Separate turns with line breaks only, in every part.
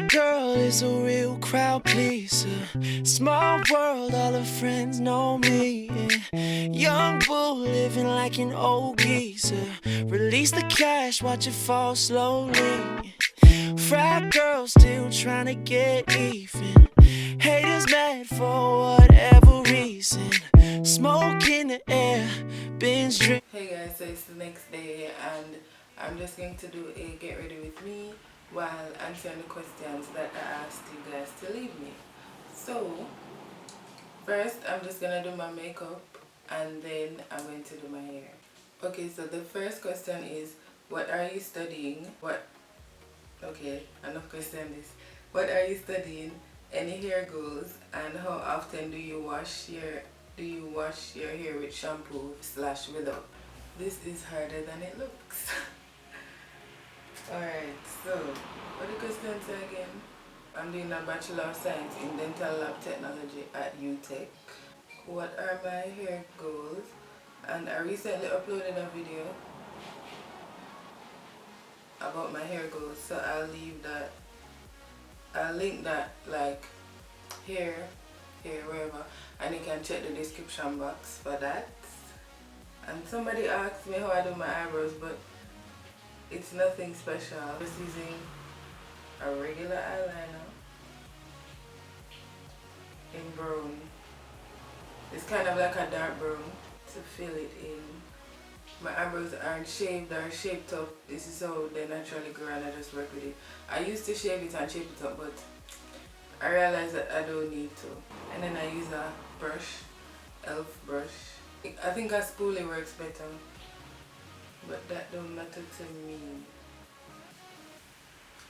Frat girl is a real crowd pleaser. Small world, all her friends know me. Young bull living like an old geezer. Release the cash, watch it fall slowly. Frat girl still trying to get even. Haters mad for whatever reason. Smoke in the air, binge drink.
Hey guys, so it's the next day and I'm just going to do a get ready with me while answering the questions that I asked you guys to leave me. So first I'm just gonna do my makeup and then I'm going to do my hair. Okay, so the first question is, what are you studying? Okay, enough question this. What are you studying? Any hair goals? And how often do you wash your hair with shampoo / without? This is harder than it looks. Alright, so what the questions are again? I'm doing a Bachelor of Science in Dental Lab Technology at UTech. What are my hair goals? And I recently uploaded a video about my hair goals, so I'll link that like here, wherever, and you can check the description box for that. And somebody asked me how I do my eyebrows, but it's nothing special. I'm just using a regular eyeliner in brown. It's kind of like a dark brown to fill it in. My eyebrows aren't shaved or shaped up. This is how they naturally grow and I just work with it. I used to shave it and shape it up, but I realized that I don't need to. And then I use a brush, elf brush. I think a spoolie works better, but that don't matter to me.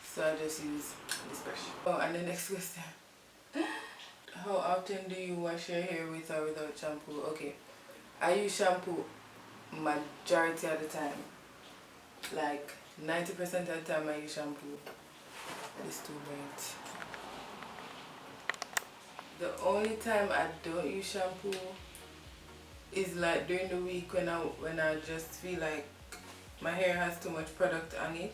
So I just use this brush. Oh, and the next question. How often do you wash your hair with or without shampoo? Okay, I use shampoo majority of the time. Like 90% of the time I use shampoo. It's too bright. The only time I don't use shampoo is like during the week when I just feel like my hair has too much product on it.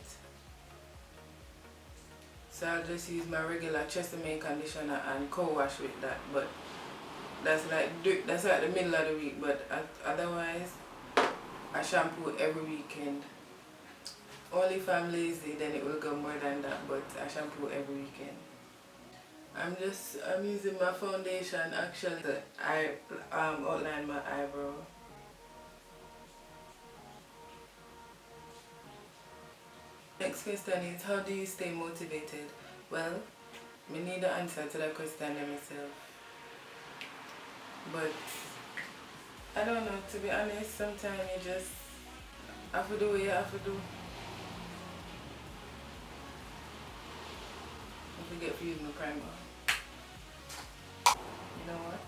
So I'll just use my regular Tresemme conditioner and co-wash with that. But that's like the middle of the week. But otherwise, I shampoo every weekend. Only if I'm lazy, then it will go more than that. But I shampoo every weekend. I'm using my foundation actually. I outline my eyebrow. Next question is, how do you stay motivated? Well, I need the answer to that question myself. But I don't know, to be honest, sometimes you just have to do what you have to do. I forget to use my primer. You know what?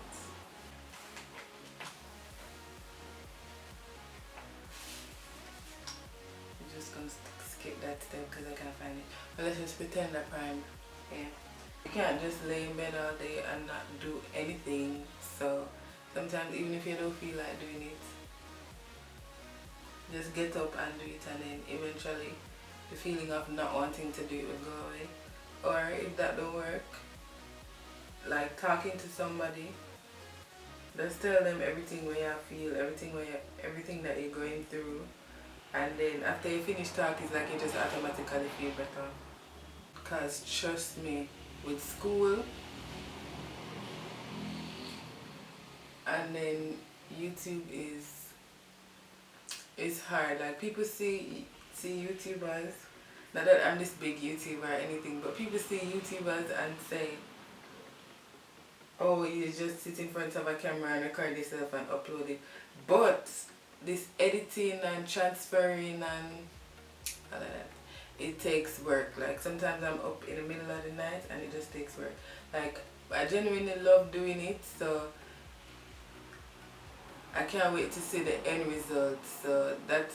I'm just gonna skip that step because I can't find it. But let's just pretend that prime. Yeah. You can't just lay in bed all day and not do anything. So sometimes even if you don't feel like doing it, just get up and do it, and then eventually the feeling of not wanting to do it will go away. Or if that don't work, like talking to somebody, just tell them everything where you feel, everything that you're going through, and then after you finish talking, it's like you just automatically feel better. Because trust me, with school and then YouTube is hard. Like people see YouTubers, not that I'm this big YouTuber or anything, but people see YouTubers and say, oh, you just sit in front of a camera and record yourself and upload it. But this editing and transferring and all of that, it takes work. Like sometimes I'm up in the middle of the night and it just takes work. Like I genuinely love doing it, so I can't wait to see the end result. So that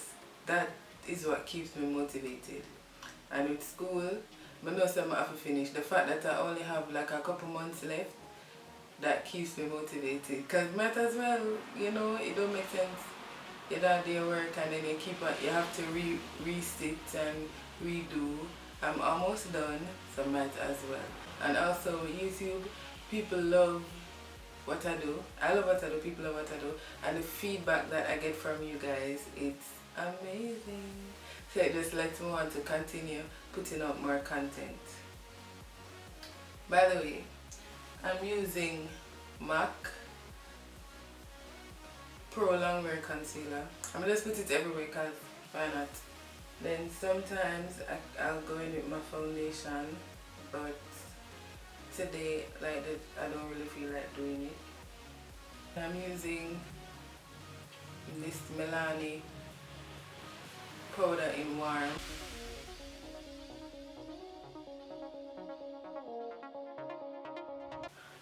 is what keeps me motivated. And with school, I know some I have to finish. The fact that I only have like a couple months left, that keeps me motivated. Because might as well, you know, it don't make sense. You don't do your work and then you have to resit and redo I'm almost done, so might as well. And also YouTube, people love what I do. I love what I do, people love what I do. And the feedback that I get from you guys, it's amazing. So it just lets me want to continue putting out more content. By the way, I'm using MAC Pro Longwear Concealer. I'm just put it everywhere because why not? Then sometimes I'll go in with my foundation, but today I don't really feel like doing it. I'm using this Milani powder in warm.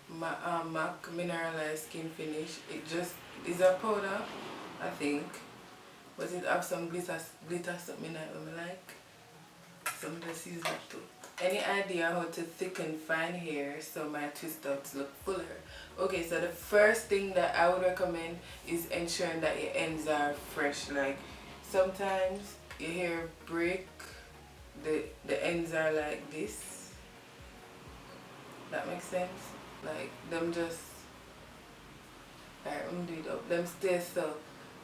My MAC Mineralized Skin Finish. It just is a powder, I think, but it have some glitter something in it I like. So I'm just use that too. Any idea how to thicken fine hair so my twist outs look fuller? Okay, so the first thing that I would recommend is ensuring that your ends are fresh. Like sometimes your hair break, the ends are like this. That makes sense? Like them just do it up. Them stay so.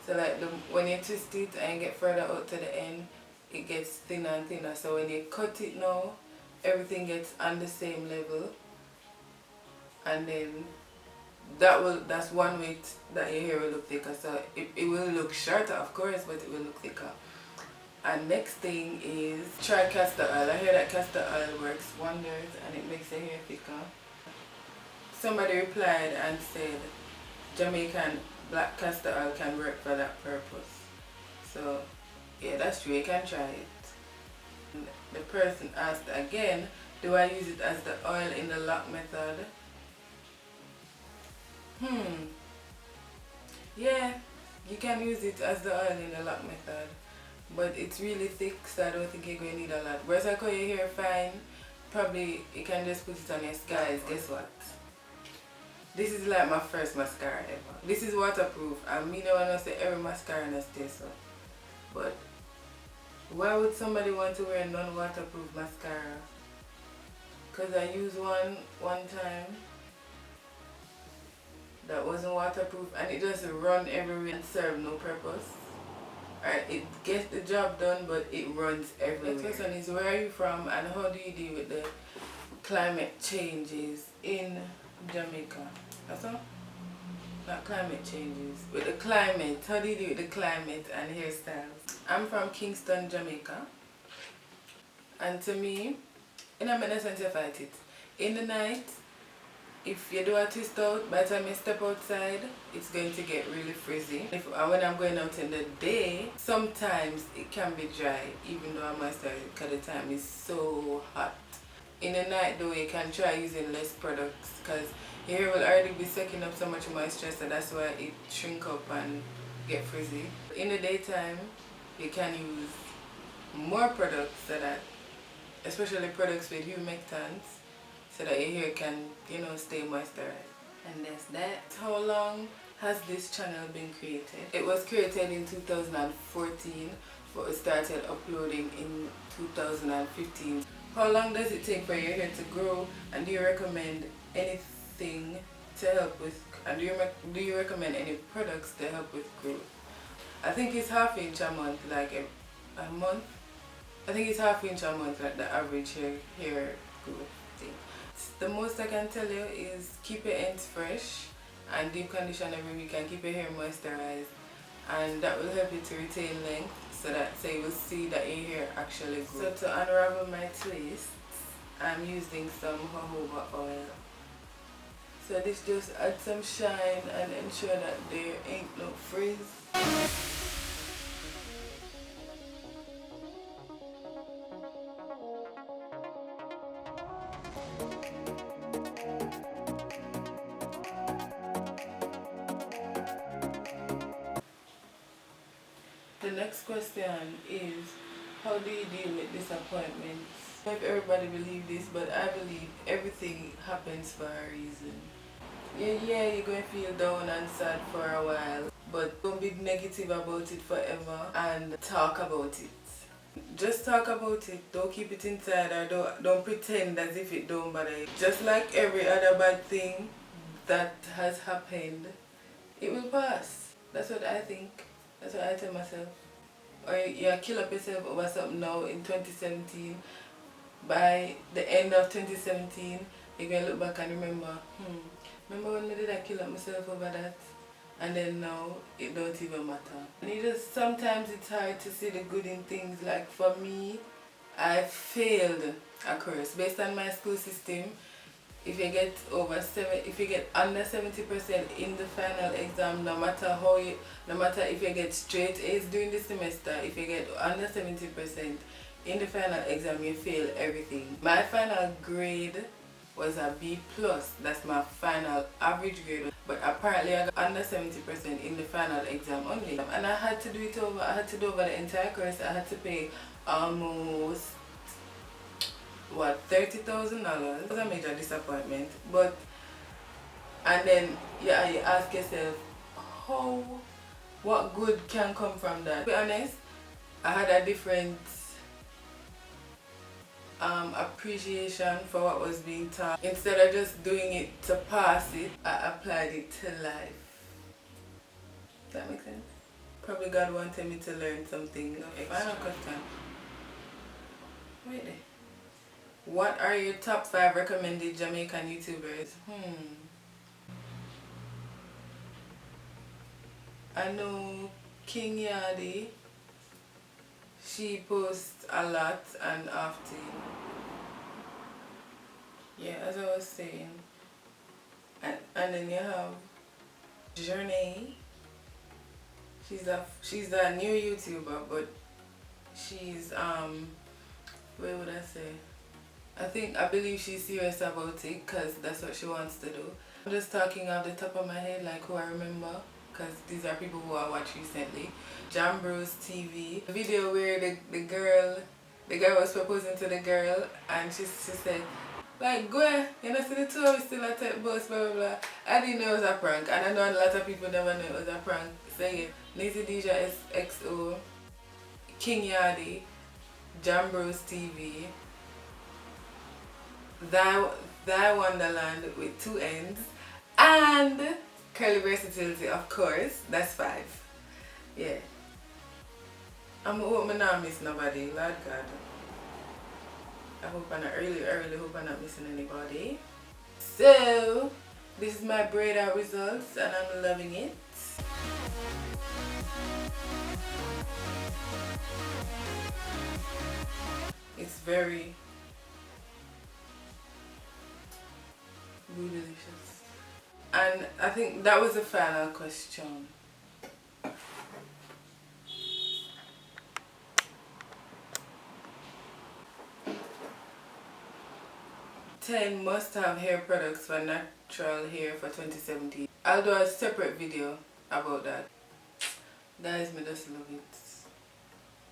So like when you twist it and you get further out to the end, it gets thinner and thinner. So when you cut it now, everything gets on the same level. And then that's one way that your hair will look thicker. So it will look shorter, of course, but it will look thicker. And next thing is try castor oil. I hear that castor oil works wonders and it makes your hair thicker. Somebody replied and said Jamaican black castor oil can work for that purpose. So yeah, that's true, you can try it. And the person asked again, do I use it as the oil in the lock method? Yeah, you can use it as the oil in the lock method, but it's really thick, so I don't think you're going to need a lot. Whereas I call your hair fine, probably you can just put it on your scalp. Guys, guess what? This is like my first mascara ever. This is waterproof. I mean, I want to say every mascara in a stay so. But why would somebody want to wear non-waterproof mascara? Because I used one time that wasn't waterproof and it just run everywhere and serve no purpose. Alright, it gets the job done, but it runs everywhere. The question is, where are you from and how do you deal with the climate changes in Jamaica? That's all? Not climate changes. With the climate, how do you deal with the climate and hairstyles? I'm from Kingston, Jamaica. And to me, it doesn't make sense to fight it. In the night, if you do a twist out, by the time you step outside, it's going to get really frizzy. And when I'm going out in the day, sometimes it can be dry, even though I moisturize it because the time is so hot. In the night though, you can try using less products because your hair will already be sucking up so much moisture, so that's why it shrink up and get frizzy. In the daytime, you can use more products so that, especially products with humectants, so that your hair can, you know, stay moisturized. And that's that. How long has this channel been created? It was created in 2014, but it started uploading in 2015. How long does it take for your hair to grow, and do you recommend anything to help with, and do you recommend any products to help with growth? I think it's ½ inch a month, like a month. I think it's ½ inch a month, like the average hair growth thing. The most I can tell you is keep your ends fresh and deep condition every week and keep your hair moisturized, and that will help you to retain length, so you will see that your hair actually grows. So to unravel my twists, I'm using some jojoba oil. So this just adds some shine and ensure that there ain't no frizz. The next question is, how do you deal with disappointments? I don't know if everybody believes this, but I believe everything happens for a reason. Yeah, you're going to feel down and sad for a while, but don't be negative about it forever and talk about it. Just talk about it. Don't keep it inside, or don't pretend as if it don't bother you. Just like every other bad thing that has happened, it will pass. That's what I think. That's what I tell myself. Or you kill up yourself over something now in 2017. By the end of 2017, you're gonna look back and remember, remember when did I kill up myself over that? And then now it don't even matter. And it just sometimes it's hard to see the good in things. Like for me, I failed a course based on my school system. If you get if you get under 70% in the final exam, no matter if you get straight A's during the semester, if you get under 70% in the final exam, you fail everything. My final grade was a B plus. That's my final average grade. But apparently I got under 70% in the final exam only. And I had to do it over. I had to do over the entire course. I had to pay almost what, $30,000. It was a major disappointment. But and then yeah, you ask yourself, what good can come from that? To be honest, I had a different appreciation for what was being taught. Instead of just doing it to pass it, I applied it to life. Does that make sense? Probably God wanted me to learn something extra. Final question. Wait there. What are your top 5 recommended Jamaican YouTubers? I know King Yadi. She posts a lot and often. Yeah, as I was saying. And then you have Journey. She's a new YouTuber, but she's where would I say? I believe she's serious about it because that's what she wants to do. I'm just talking off the top of my head, like who I remember, because these are people who I watched recently. JamBrosTV, the video where the girl was proposing to the girl and she said, like, go ahead, you know, see the two of us still at the bus, blah blah blah. I didn't know it was a prank, and I know a lot of people never knew it was a prank. So yeah, Lazy Deja XO, King Yadi, JamBrosTV, Thy Wonderland with 2 N's, and Curly Versatility, of course. That's 5. Yeah. I'm hoping I not miss nobody, Lord God. I hope I really hope I'm not missing anybody. So this is my Braidout Results and I'm loving it. It's very delicious. And I think that was the final question. 10 must-have hair products for natural hair for 2017. I'll do a separate video about that. Guys, me just love it.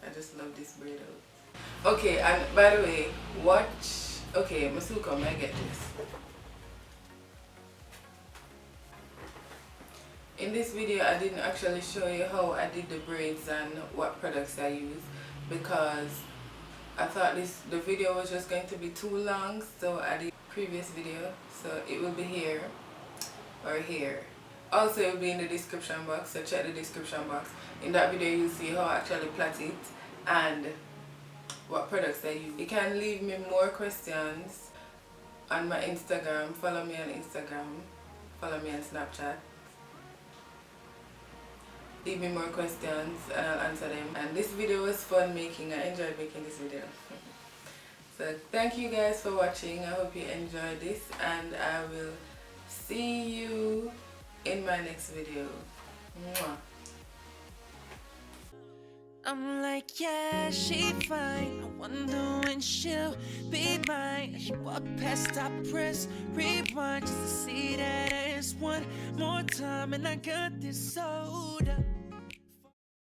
I just love this braid out. Okay, and by the way, watch. Okay, Masuka, may I get this? In this video, I didn't actually show you how I did the braids and what products I use because I thought the video was just going to be too long, so I did a previous video, so it will be here or here. Also, it will be in the description box, so check the description box. In that video, you'll see how I actually plait it and what products I use. You can leave me more questions on my Instagram. Follow me on Instagram. Follow me on Snapchat. Leave me more questions and I'll answer them. And this video was fun making. I enjoyed making this video. So thank you guys for watching. I hope you enjoyed this and I will see you in my next video. Mwah.
I'm like, yeah, she fine. I wonder when she'll be mine. She walk past, I press rewind just to see that ass one more time. And I got this soda.